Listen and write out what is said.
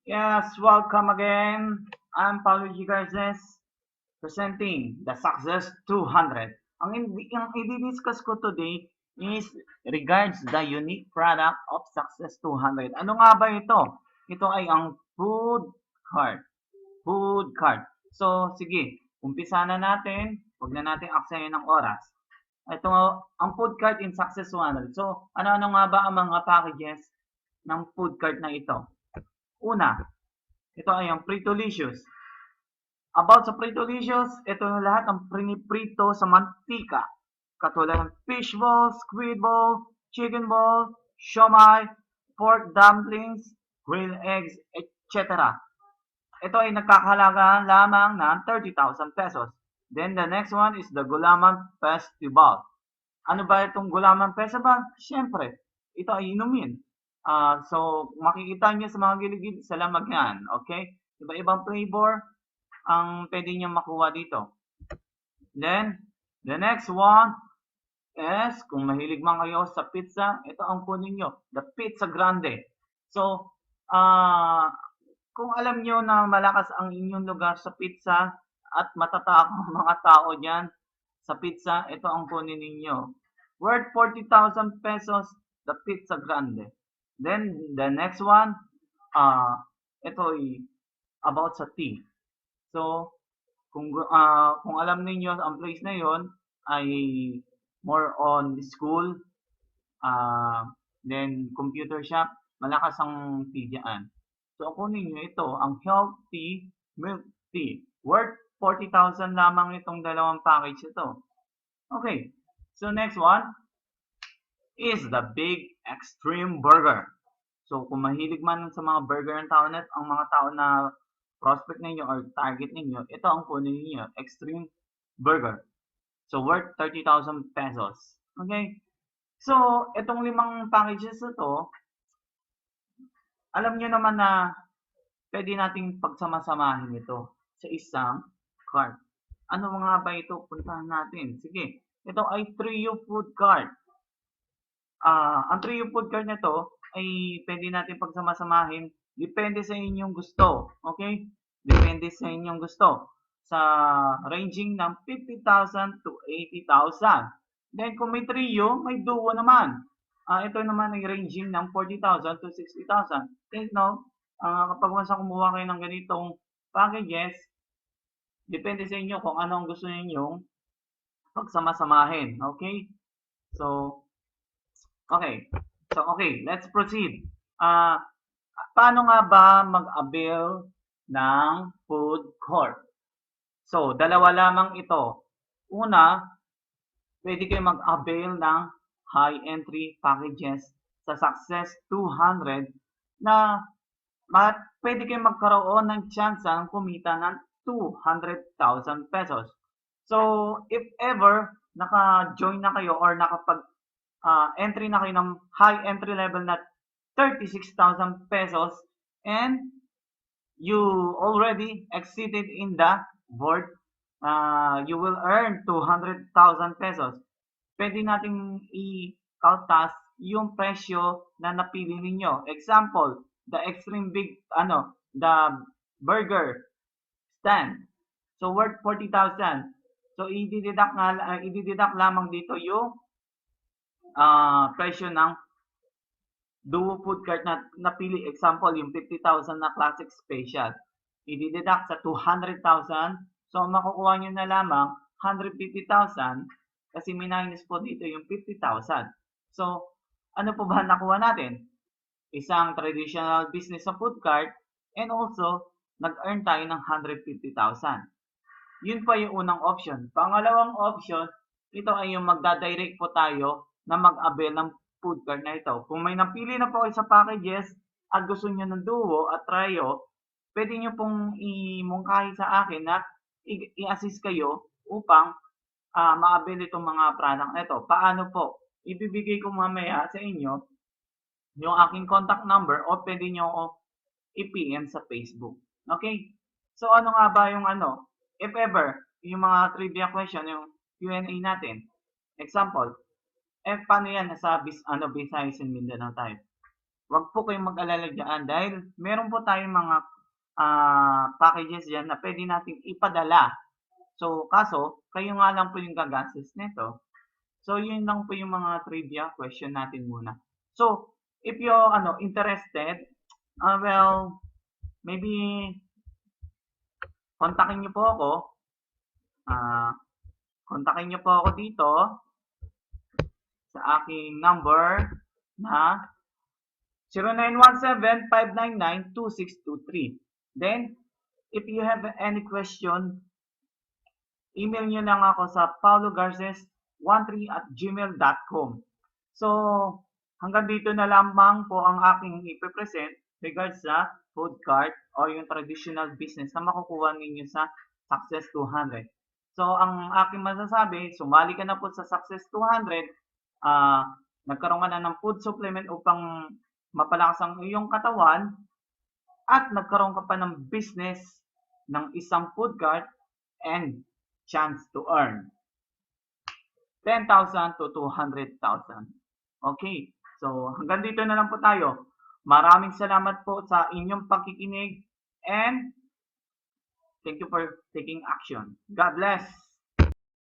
Yes, welcome again. I'm Paulo G. Garces, presenting the Success 200. Ang i-discuss ko today is regards the unique product of Success 200. Ano nga ba ito? Ito ay ang food cart. Food cart. So, sige, umpisa na natin. Huwag na natin aksayan ng oras. Ito, ang food cart in Success 200. So, ano-ano nga ba ang mga packages ng food cart na ito? Una, ito ay ang Pritolicious. About sa Pritolicious, ito na lahat ang priniprito sa mantika. Katulad ng fish ball, squid ball, chicken ball, siomai, pork dumplings, grilled eggs, etc. Ito ay nagkakahalaga lamang ng 30,000 pesos. Then the next one is the Gulaman Festival. Ano ba itong Gulaman Festival? Siyempre, ito ay inumin. So, makikita niyo sa mga gilid sa lamag yan. Okay? Iba-ibang flavor ang pwede niyo makuha dito. Then, the next one is, kung mahilig man kayo sa pizza, ito ang kunin nyo, the Pizza Grande. So, kung alam nyo na malakas ang inyong lugar sa pizza at matatakang mga tao dyan sa pizza, ito ang kunin ninyo. Worth 40,000 pesos, the Pizza Grande. Then, the next one, ito ay about sa tea. So, kung alam niyo ang place na yon ay more on school, then computer shop, malakas ang tea dyan. So, kunin nyo ito, ang healthy milk tea. Worth 40,000 lamang itong dalawang package ito. Okay. So, next one is the Big Extreme Burger. So, kung mahilig man sa mga burger ng tao na, ang mga tao na prospect ninyo or target ninyo, ito ang kunin ninyo, Extreme Burger. So, worth 30,000 pesos. Okay? So, itong limang packages na to, alam nyo naman na pwede nating pagsama-samahin ito sa isang cart. Ano nga ba ito? Puntahan natin. Sige. Ito ay Trio Food Cart. Ang Trio Food Cart na to ay pwede natin pagsama-samahin. Depende sa inyong gusto. Okay? Depende sa inyong gusto. Sa ranging ng 50,000 to 80,000. Then kung may trio, may duo naman. Ito naman ay ranging ng 40,000 to 60,000. Take note, kapag once kumuha kayo ng ganitong packages, depende sa inyo kung ano ang gusto ninyong pagsama-samahin. Okay? So, okay. So, okay. Let's proceed. Paano nga ba mag-avail ng food court? So, dalawa lamang ito. Una, pwede kayo mag-avail ng high entry packages sa Success 200 na pwede kayo magkaroon ng chance ng kumita ng 200,000 pesos. So, if ever naka-join na kayo or entry na kayo ng high entry level na 36,000 pesos and you already exceeded in the board, you will earn 200,000 pesos. Pwede nating i-calculate yung presyo na napili ninyo. Example, the extreme big, the burger stand. So, worth 40,000. So, i-deduct lamang dito yung presyo ng duo food cart na napili. Example, yung 50,000 na classic special. I-deduct sa 200,000. So, makukuha nyo na lamang 150,000 kasi minus po dito yung 50,000. So, ano po ba nakuha natin? Isang traditional business sa food cart and also nag-earn tayo ng 150,000. Yun pa yung unang option. Pangalawang option, ito ay yung magdadirect po tayo na mag-avail ng food cart na ito. Kung may napili na po kayo sa packages at gusto nyo ng duo at trio, pwede nyo pong imungkahi sa akin na i-assist kayo upang ma-avail itong mga product na ito. Paano po? Ibibigay ko mamaya sa inyo yung aking contact number o pwede nyo ako i-PM sa Facebook. Okay? So, ano nga ba yung if ever, yung mga trivia question, yung Q&A natin. Example, paano yan? Nasa Visayas and Mindanao tayo. Wag po kayong mag-alala dyan dahil meron po tayong mga packages dyan na pwede natin ipadala. So, kaso, kayo nga lang po yung gagastos nito. So, yun lang po yung mga trivia question natin muna. So, if you're interested, well, maybe kontakin nyo po ako. Kontakin nyo po ako dito sa aking number na 0917-599-2623. Then, if you have any question, email nyo lang ako sa paulogarces13@gmail.com. So, hanggang dito na lamang po ang aking ipipresent regards sa food cart o yung traditional business na makukuha ninyo sa Success 200. So, ang aking masasabi, sumali ka na po sa Success 200, nagkaroon ka na ng food supplement upang mapalakas ang iyong katawan at nagkaroon ka pa ng business ng isang food cart and chance to earn 10,000 to 200,000. Okay, so hanggang dito na lang po tayo. Maraming salamat po sa inyong pakikinig and thank you for taking action. God bless!